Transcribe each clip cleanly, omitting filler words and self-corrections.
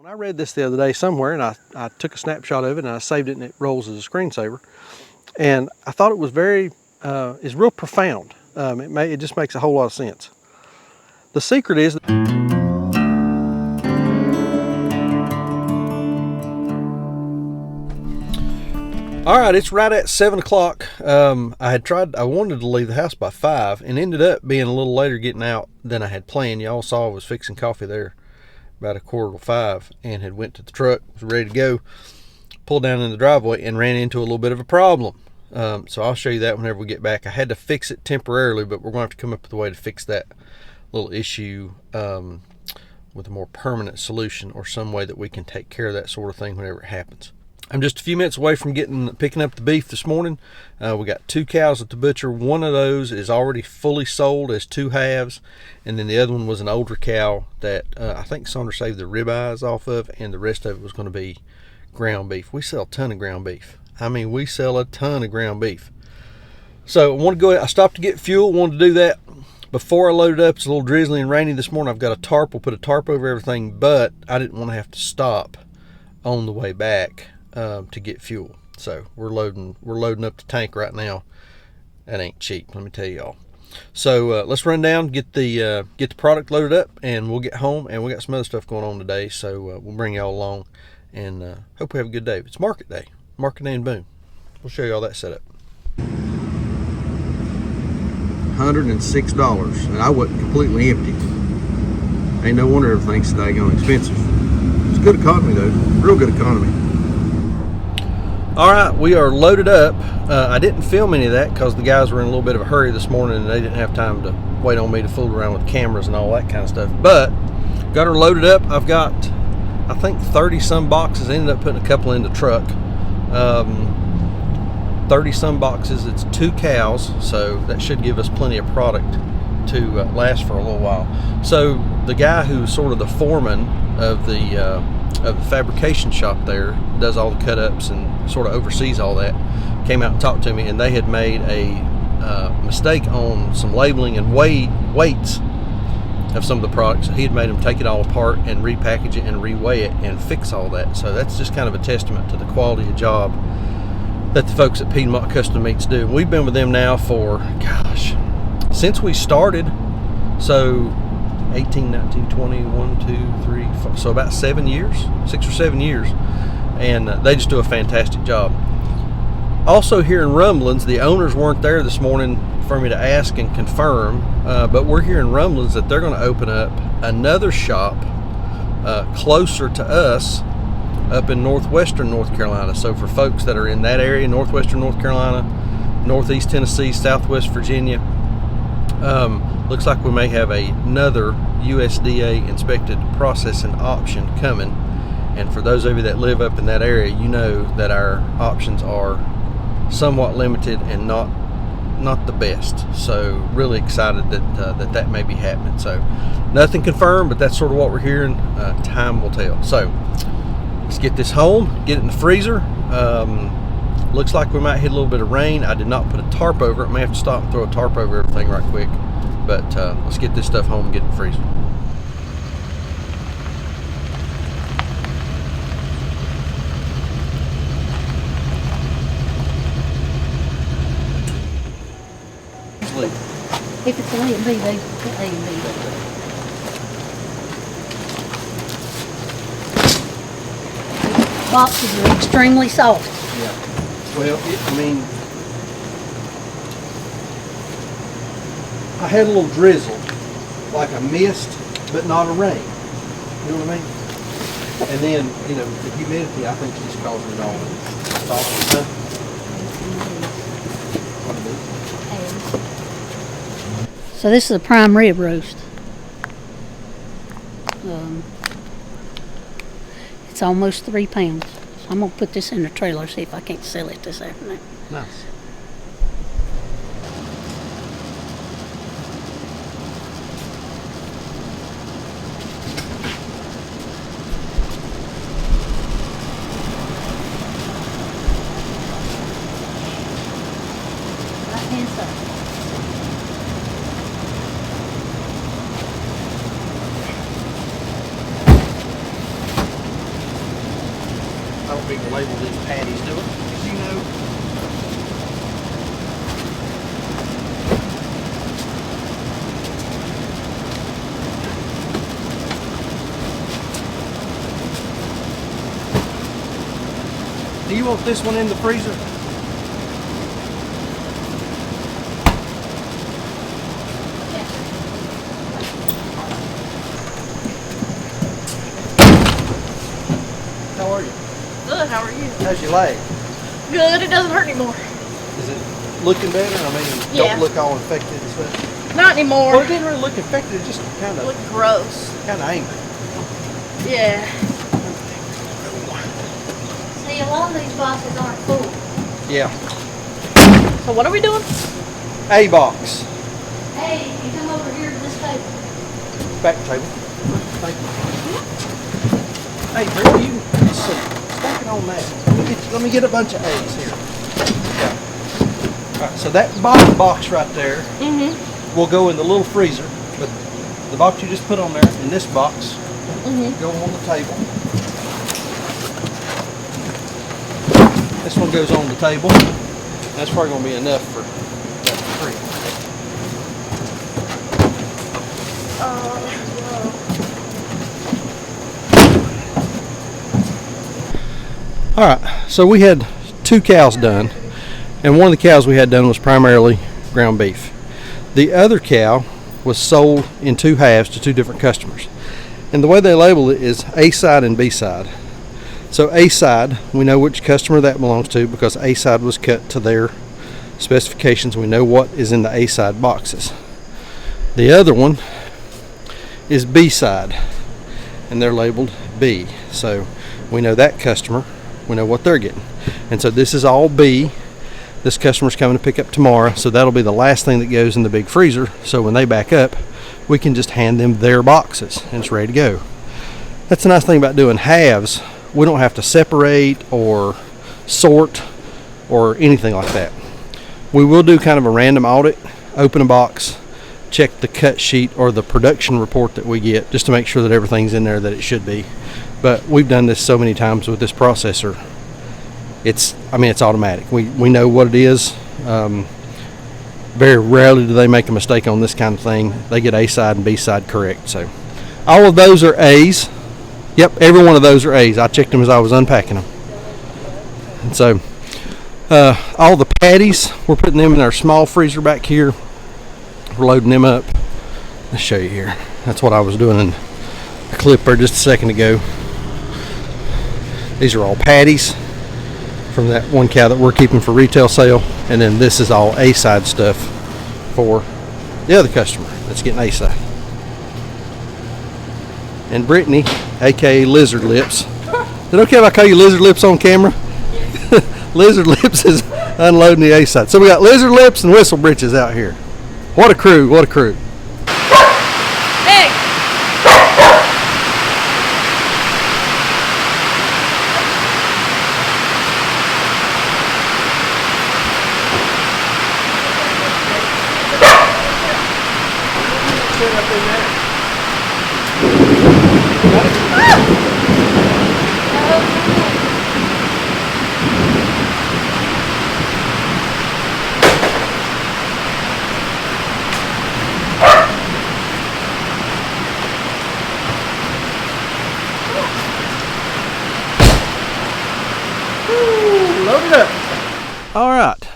I read this the other day somewhere, and I took a snapshot of it and I saved it, and it rolls as a screensaver. And I thought it was it's real profound. It just makes a whole lot of sense. The secret is, all right, it's right at 7 o'clock. I wanted to leave the house by 5 and ended up being a little later getting out than I had planned. Y'all saw I was fixing coffee there about 4:45 and had went to the truck, was ready to go, pulled down in the driveway and ran into a little bit of a problem. So I'll show you that whenever we get back. I had to fix it temporarily, but we're going to have to come up with a way to fix that little issue with a more permanent solution, or some way that we can take care of that sort of thing whenever it happens. I'm just a few minutes away from picking up the beef this morning. We got 2 cows at the butcher. One of those is already fully sold as 2 halves, and then the other one was an older cow that I think Saunders saved the ribeyes off of, and the rest of it was going to be ground beef. We sell a ton of ground beef. We sell a ton of ground beef. So I want to go ahead. I stopped to get fuel. Wanted to do that before I loaded up. It's a little drizzly and rainy this morning. I've got a tarp. We'll put a tarp over everything, but I didn't want to have to stop on the way back to get fuel. So we're loading up the tank right now. That ain't cheap, let me tell y'all. So let's run down, get the product loaded up, and we'll get home. And we got some other stuff going on today, so we'll bring y'all along, and hope we have a good day. It's market day in Boone. We'll show you all that setup. $106, and I wasn't completely empty. Ain't no wonder everything's daggone expensive. It's good economy though, real good economy. All right, we are loaded up. I didn't film any of that because the guys were in a little bit of a hurry this morning, and they didn't have time to wait on me to fool around with cameras and all that kind of stuff. But got her loaded up. I've got, I think, 30 some boxes. Ended up putting a couple in the truck. 30 some boxes. It's 2 cows, so that should give us plenty of product to last for a little while. So the guy who's sort of the foreman of the fabrication shop there, does all the cut-ups and sort of oversees all that, came out and talked to me, and they had made a mistake on some labeling and weights of some of the products. He had made them take it all apart and repackage it and reweigh it and fix all that. So that's just kind of a testament to the quality of job that the folks at Piedmont Custom Meats do. We've been with them now for, gosh, since we started. So 18, 19, 20, 1, 2, 3, 4, so about 7 years, 6 or 7 years, and they just do a fantastic job. Also here in Rumblins, the owners weren't there this morning for me to ask and confirm, but we're here in Rumblins that they're going to open up another shop closer to us up in northwestern North Carolina. So for folks that are in that area, northwestern North Carolina, northeast Tennessee, southwest Virginia, looks like we may have another USDA inspected processing option coming. And for those of you that live up in that area, you know that our options are somewhat limited and not the best. So really excited that that may be happening. So nothing confirmed, but that's sort of what we're hearing. Time will tell. So let's get this home, get it in the freezer. Looks like we might hit a little bit of rain. I did not put a tarp over it. May have to stop and throw a tarp over everything right quick. But let's get this stuff home and get it in the freezer. If it's an A and B, they put A and B. Boxes are extremely soft. Yeah. Well, I had a little drizzle, like a mist, but not a rain. You know what I mean? And then, the humidity, I think, is just causing it all. So this is a prime rib roast. It's almost 3 pounds. So I'm gonna put this in the trailer, see if I can't sell it this afternoon. Nice. Right-hand side. want me to label these patties, do it. Because you know, do you want this one in the freezer? How are you? Good, how are you? How's your leg? Good, it doesn't hurt anymore. Is it looking better? I mean, Yeah. don't look all infected and stuff. Not anymore. Well, it didn't really look infected. It just kind Look of gross. angry. Yeah. See, a lot of these boxes aren't full. Yeah. So what are we doing? A box. Hey, you come over here to this table. Back table. Thank you. Hey, Drew, you just stack it on that. Let me get a bunch of A's here. Yeah. All right, so that bottom box right there will go in the little freezer, but the box you just put on there and this box go on the table. This one goes on the table. That's probably going to be enough for that three. All right, so we had 2 cows done, and one of the cows we had done was primarily ground beef. The other cow was sold in 2 halves to 2 different customers, and the way they label it is A side and B side. So A side, we know which customer that belongs to because A side was cut to their specifications. We know what is in the A side boxes. The other one is B side, and they're labeled B. So we know that customer, we know what they're getting. And so this is all B. This customer's coming to pick up tomorrow, so that'll be the last thing that goes in the big freezer. So when they back up, we can just hand them their boxes and it's ready to go. That's the nice thing about doing halves. We don't have to separate or sort or anything like that. We will do kind of a random audit, open a box, check the cut sheet or the production report that we get just to make sure that everything's in there that it should be. But we've done this so many times with this processor. It's automatic. We know what it is. Very rarely do they make a mistake on this kind of thing. They get A side and B side correct. So all of those are A's. Yep, every one of those are A's. I checked them as I was unpacking them. And so all the patties, we're putting them in our small freezer back here. We're loading them up. Let's show you here. That's what I was doing in a clip there just a second ago. These are all patties from that one cow that we're keeping for retail sale, and then this is all A side stuff for the other customer that's getting A side. And Brittany, aka Lizard Lips, is it okay if I call you Lizard Lips on camera? Lizard Lips is unloading the A side. So we got Lizard Lips and Whistle Britches out here. What a crew, what a crew. Hey! Load it up. All right.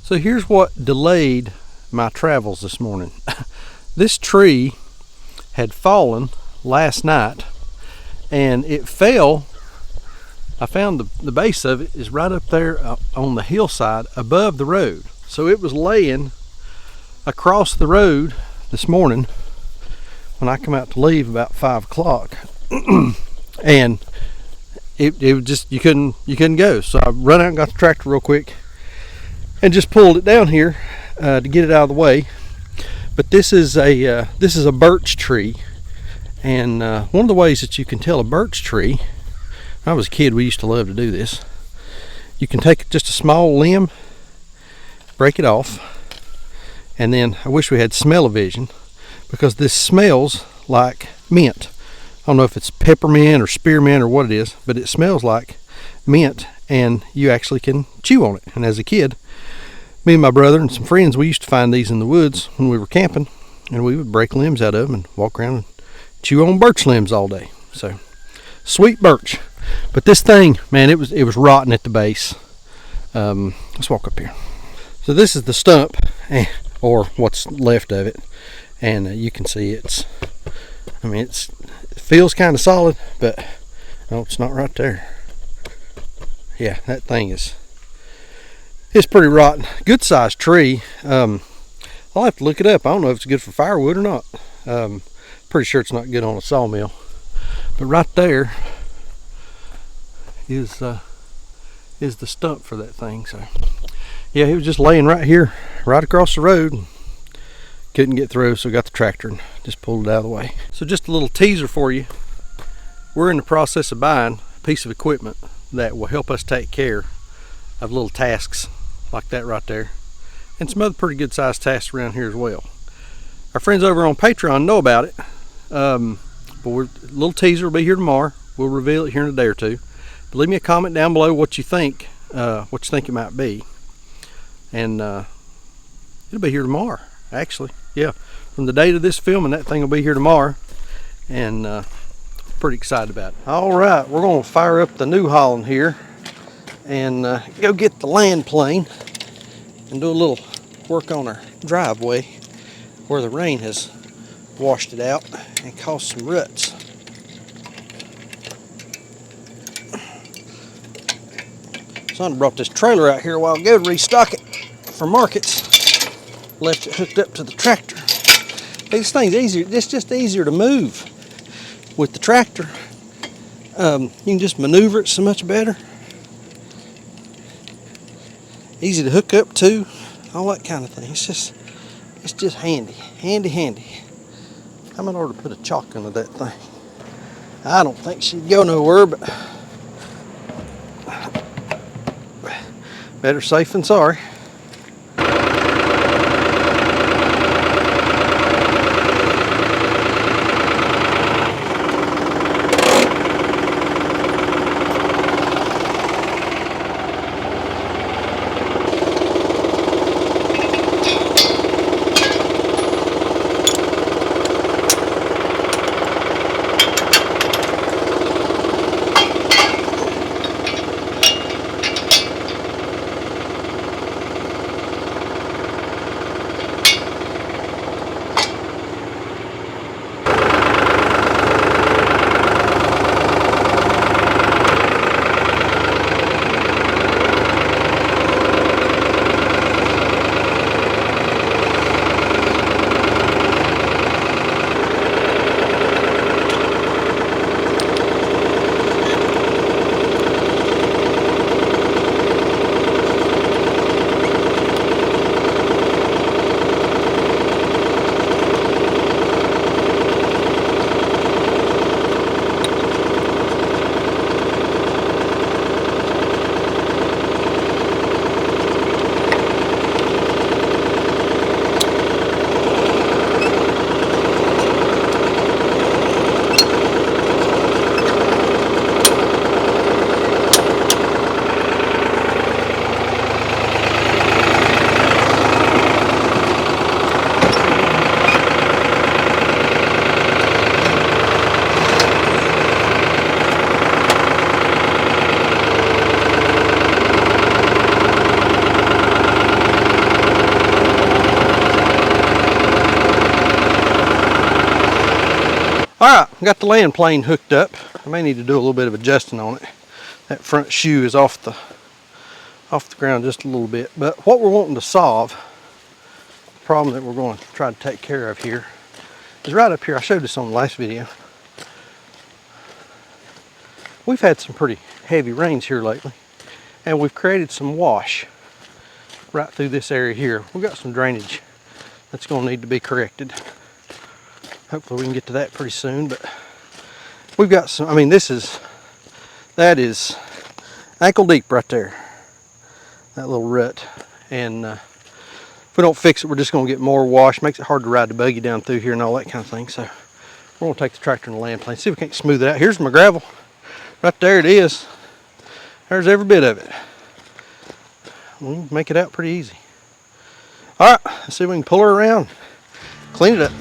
So here's what delayed my travels this morning. This tree had fallen last night, and it fell. I found the base of it is right up there on the hillside above the road. So it was laying across the road this morning when I come out to leave about 5 o'clock. And it was just, you couldn't go. So I run out and got the tractor real quick and just pulled it down here to get it out of the way. But this is a birch tree, and one of the ways that you can tell a birch tree, when I was a kid, we used to love to do this. You can take just a small limb, break it off, and then I wish we had smell-o-vision, because this smells like mint. I don't know if it's peppermint or spearmint or what it is, but it smells like mint, and you actually can chew on it. And as a kid, me and my brother and some friends, we used to find these in the woods when we were camping, and we would break limbs out of them and walk around and chew on birch limbs all day. So sweet birch. But this thing, man, it was rotten at the base. Let's walk up here. So this is the stump, or what's left of it, and you can see it feels kind of solid, but no, it's not right there. Yeah, that thing it's pretty rotten. Good sized tree. I'll have to look it up. I don't know if it's good for firewood or not. Pretty sure it's not good on a sawmill. But right there is the stump for that thing. So yeah, he was just laying right here, right across the road. Couldn't get through, so got the tractor and just pulled it out of the way. So just a little teaser for you. We're in the process of buying a piece of equipment that will help us take care of little tasks like that right there, and some other pretty good sized tasks around here as well. Our friends over on Patreon know about it, but a little teaser will be here tomorrow. We'll reveal it here in a day or two. But leave me a comment down below what you think it might be, and it'll be here tomorrow. Actually, yeah, from the date of this filming, that thing will be here tomorrow, and pretty excited about it. All right, we're going to fire up the New Holland here and go get the land plane and do a little work on our driveway where the rain has washed it out and caused some ruts. Son brought this trailer out here a while ago to restock it for markets. Left it hooked up to the tractor. This thing's easier. It's just easier to move with the tractor. You can just maneuver it so much better. Easy to hook up to, all that kind of thing. It's just handy. I'm in order to put a chalk into that thing. I don't think she'd go nowhere, but better safe than sorry. Alright, got the land plane hooked up. I may need to do a little bit of adjusting on it. That front shoe is off the ground just a little bit. But what we're wanting to solve, the problem that we're going to try to take care of here, is right up here. I showed this on the last video. We've had some pretty heavy rains here lately, and we've created some wash right through this area here. We've got some drainage that's going to need to be corrected. Hopefully we can get to that pretty soon, but we've got some, that is ankle deep right there, that little rut. And if we don't fix it, we're just going to get more wash. Makes it hard to ride the buggy down through here and all that kind of thing. So we're going to take the tractor and the land plane, see if we can't smooth it out. Here's my gravel. Right there it is. There's every bit of it. We can make it out pretty easy. All right, let's see if we can pull her around, clean it up.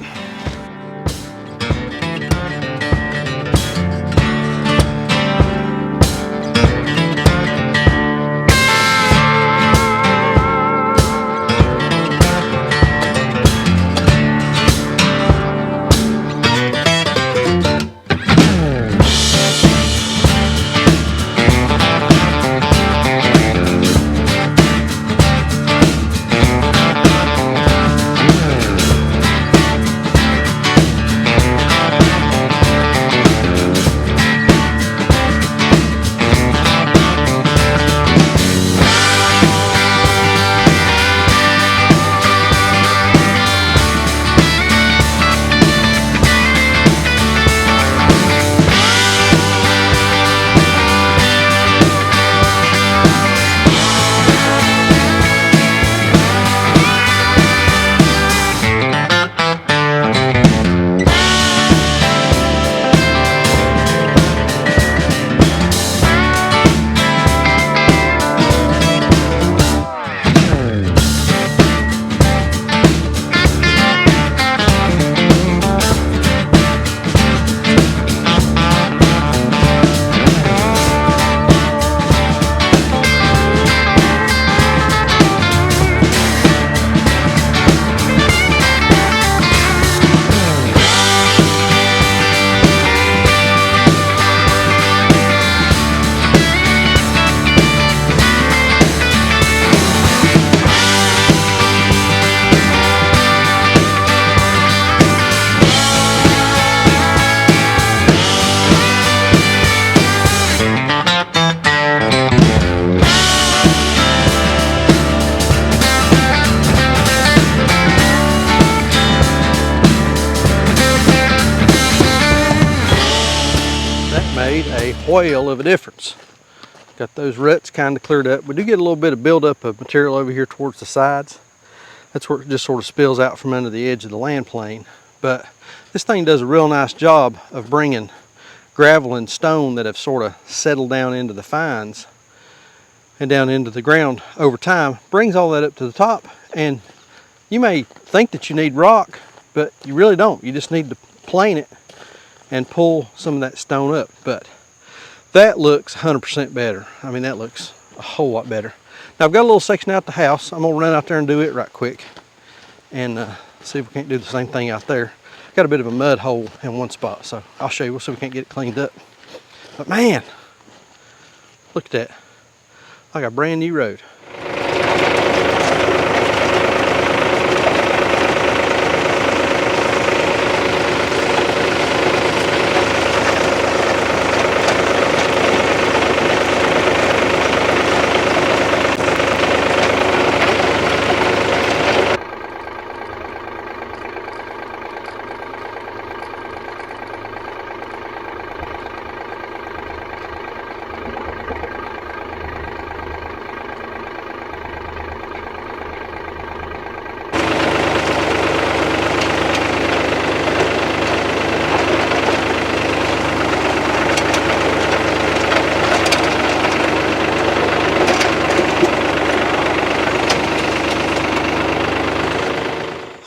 Made a whale of a difference. Got those ruts kind of cleared up. We do get a little bit of buildup of material over here towards the sides. That's where it just sort of spills out from under the edge of the land plane. But this thing does a real nice job of bringing gravel and stone that have sort of settled down into the fines and down into the ground over time, brings all that up to the top. And you may think that you need rock, but you really don't. You just need to plane it and pull some of that stone up. But that looks 100% better. I mean, that looks a whole lot better. Now I've got a little section out the house. I'm gonna run out there and do it right quick and see if we can't do the same thing out there. Got a bit of a mud hole in one spot, so I'll show you. We'll see if we can't get it cleaned up. But man, look at that, like a brand new road.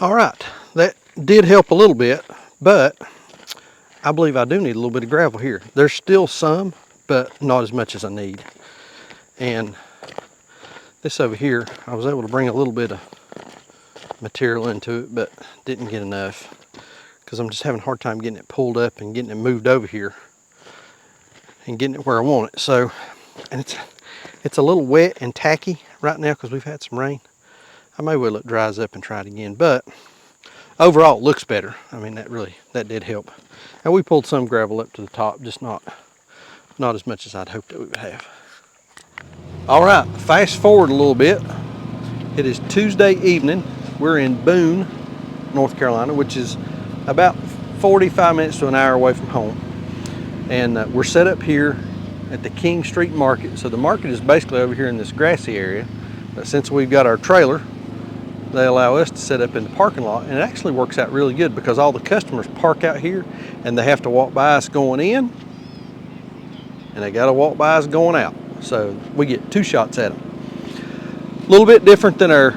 All right, that did help a little bit, but I believe I do need a little bit of gravel here. There's still some, but not as much as I need. And this over here, I was able to bring a little bit of material into it, but didn't get enough because I'm just having a hard time getting it pulled up and getting it moved over here and getting it where I want it. So, and it's a little wet and tacky right now because we've had some rain. I may wait till it dries up and try it again, but overall it looks better. I mean, that did help. And we pulled some gravel up to the top, just not as much as I'd hoped that we would have. All right, fast forward a little bit. It is Tuesday evening. We're in Boone, North Carolina, which is about 45 minutes to an hour away from home. And we're set up here at the King Street Market. So the market is basically over here in this grassy area, but since we've got our trailer, they allow us to set up in the parking lot, and it actually works out really good because all the customers park out here and they have to walk by us going in and they got to walk by us going out. So we get 2 shots at them. A little bit different than our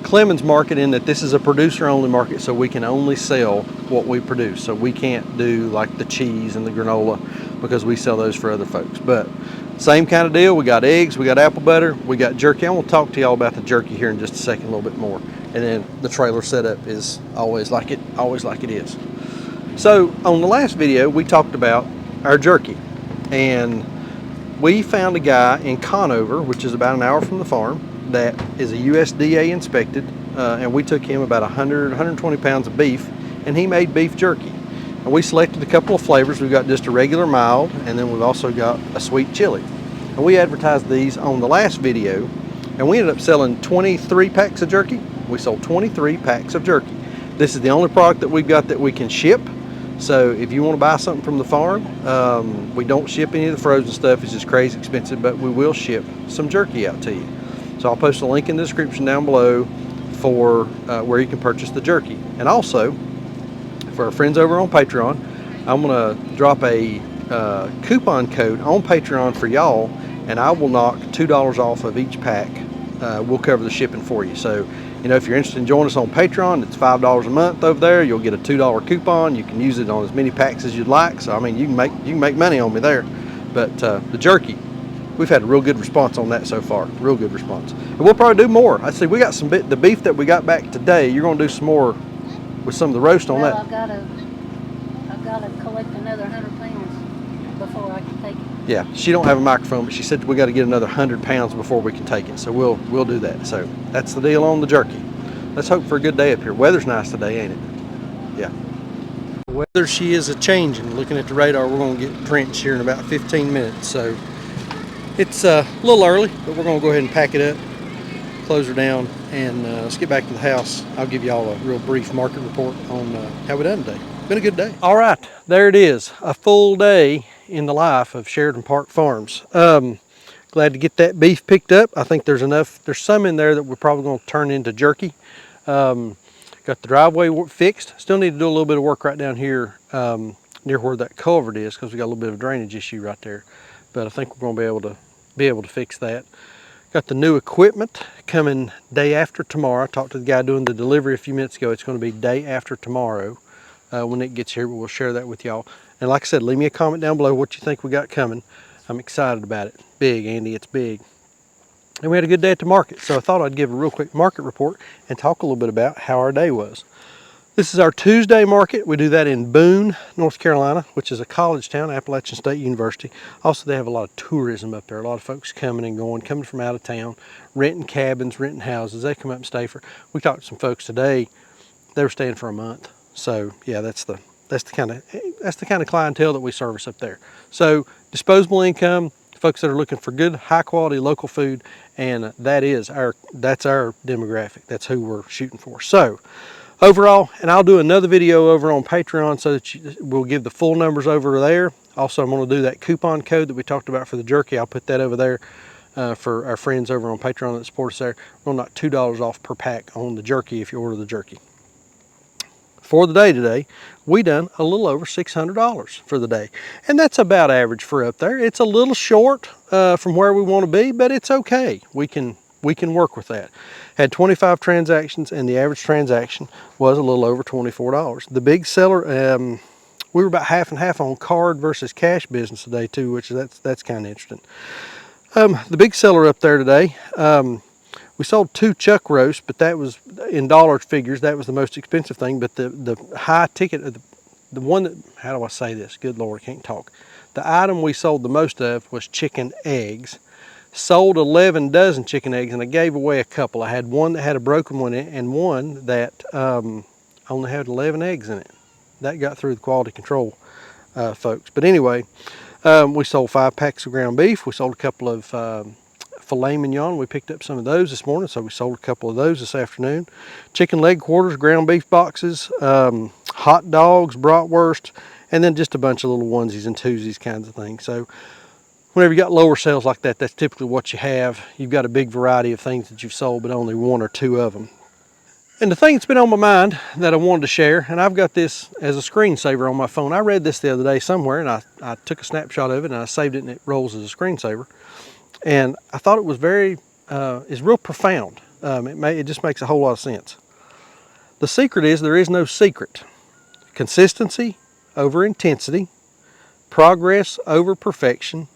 Clemens market in that this is a producer only market, so we can only sell what we produce. So we can't do like the cheese and the granola because we sell those for other folks. But same kind of deal. We got eggs, we got apple butter, we got jerky. I'm gonna talk to y'all about the jerky here in just a second, a little bit more. And then the trailer setup is always like it is. So on the last video, we talked about our jerky, and we found a guy in Conover, which is about an hour from the farm, that is a USDA inspected, and we took him about 120 pounds of beef, and he made beef jerky. And we selected a couple of flavors. We've got just a regular mild, and then we've also got a sweet chili. And we advertised these on the last video, and we ended up selling 23 packs of jerky. We sold 23 packs of jerky. This is the only product that we've got that we can ship. So if you want to buy something from the farm, we don't ship any of the frozen stuff. It's just crazy expensive, but we will ship some jerky out to you. So I'll post a link in the description down below for where you can purchase the jerky. And also, for our friends over on Patreon, I'm gonna drop a coupon code on Patreon for y'all, and I will knock $2 off of each pack. We'll cover the shipping for you. So, you know, if you're interested in joining us on Patreon, it's $5 a month over there. You'll get a $2 coupon. You can use it on as many packs as you'd like. So, I mean, you can make money on me there. But the jerky, we've had a real good response on that so far. Real good response. And we'll probably do more. I see we got some the beef that we got back today. You're gonna do some more with some of the roast on that. I've gotta collect another 100 pounds before I can take it. Yeah, she don't have a microphone, but she said we got to get another 100 pounds before we can take it. So we'll do that. So that's the deal on the jerky. Let's hope for a good day up here. Weather's nice today, ain't it? Yeah. Weather, she is a changing. Looking at the radar, we're gonna get drenched here in about 15 minutes. So it's a little early, but we're gonna go ahead and pack it up, close her down, and let's get back to the house. I'll give y'all a real brief market report on how we done today. Been a good day. All right, there it is, a full day in the life of Sheridan Park Farms. Glad to get that beef picked up. I think there's some in there that we're probably going to turn into jerky. Got the driveway fixed. Still need to do a little bit of work right down here near where that culvert is, because we got a little bit of a drainage issue right there. But I think we're going to be able to fix that. Got the new equipment coming day after tomorrow. I talked to the guy doing the delivery a few minutes ago. It's going to be day after tomorrow when it gets here, but we'll share that with y'all. And like I said, leave me a comment down below what you think we got coming. I'm excited about it. Big, Andy, it's big. And we had a good day at the market, so I thought I'd give a real quick market report and talk a little bit about how our day was. This is our Tuesday market. We do that in Boone, North Carolina, which is a college town, Appalachian State University. Also, they have a lot of tourism up there. A lot of folks coming and going, coming from out of town, renting cabins, renting houses. They come up and stay for. We talked to some folks today. They were staying for a month. So yeah, that's the kind of clientele that we service up there. So disposable income, folks that are looking for good, high quality local food, and that's our demographic. That's who we're shooting for. So overall, and I'll do another video over on Patreon so that we'll give the full numbers over there. Also, I'm going to do that coupon code that we talked about for the jerky. I'll put that over there for our friends over on Patreon that support us there. We'll knock $2 off per pack on the jerky if you order the jerky. For the day today, we done a little over $600 for the day. And that's about average for up there. It's a little short from where we want to be, but it's okay. We can work with that. Had 25 transactions, and the average transaction was a little over $24. The big seller, we were about half and half on card versus cash business today too, which that's kind of interesting. The big seller up there today, we sold 2 chuck roasts, but that was in dollar figures. That was the most expensive thing. But the high ticket, the one that, how do I say this? Good Lord, I can't talk. The item we sold the most of was chicken eggs. Sold 11 dozen chicken eggs, and I gave away a couple. I had one that had a broken one in it, and one that only had 11 eggs in it. That got through the quality control folks. But anyway, we sold 5 packs of ground beef. We sold a couple of filet mignon. We picked up some of those this morning, so we sold a couple of those this afternoon. Chicken leg quarters, ground beef boxes, hot dogs, bratwurst, and then just a bunch of little onesies and twosies kinds of things. So whenever you got lower sales like that, that's typically what you have. You've got a big variety of things that you've sold, but only 1 or 2 of them. And the thing that's been on my mind that I wanted to share, and I've got this as a screensaver on my phone. I read this the other day somewhere, and I took a snapshot of it, and I saved it, and it rolls as a screensaver. And I thought it was is real profound. It just makes a whole lot of sense. The secret is there is no secret. Consistency over intensity, progress over perfection,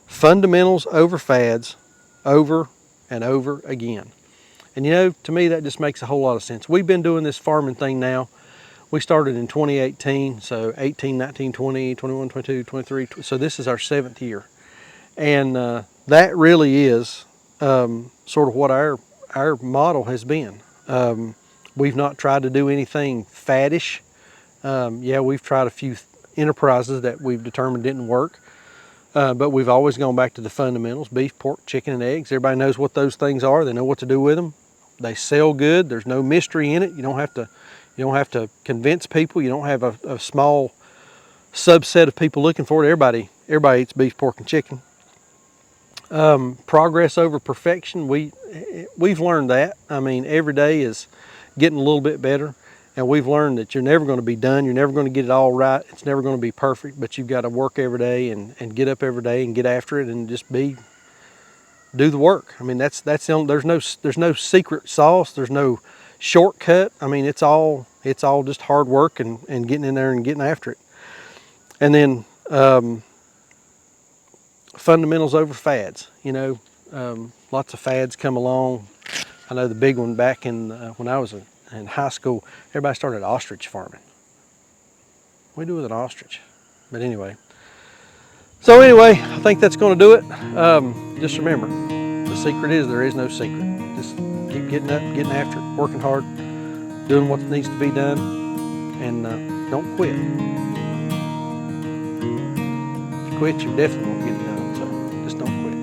fundamentals over fads, over and over again. And you know, to me that just makes a whole lot of sense. We've been doing this farming thing now. We started in 2018, so 18, 19, 20, 21, 22, 23, so this is our 7th year. And that really is sort of what our model has been. We've not tried to do anything faddish. Yeah, we've tried a few enterprises that we've determined didn't work, but we've always gone back to the fundamentals: beef, pork, chicken, and eggs. Everybody knows what those things are. They know what to do with them. They sell good. There's no mystery in it. You don't have to convince people. You don't have a small subset of people looking for it. Everybody eats beef, pork, and chicken. Progress over perfection. We've learned that. I mean, every day is getting a little bit better, and we've learned that you're never going to be done. You're never going to get it all right. It's never going to be perfect, but you've got to work every day and get up every day and get after it and just do the work. I mean, that's the only, there's no secret sauce. There's no shortcut. I mean, it's all just hard work and getting in there and getting after it. And then fundamentals over fads. You know, lots of fads come along. I know the big one back in when I was in high school, everybody started ostrich farming. What do we do with an ostrich? But anyway. So anyway, I think that's going to do it. Just remember, the secret is there is no secret. Just keep getting up, getting after it, working hard, doing what needs to be done, and don't quit. If you quit, you definitely won't get it done. So just don't quit.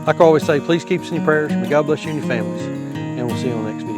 Like I always say, please keep us in your prayers. May God bless you and your families. And we'll see you on the next video.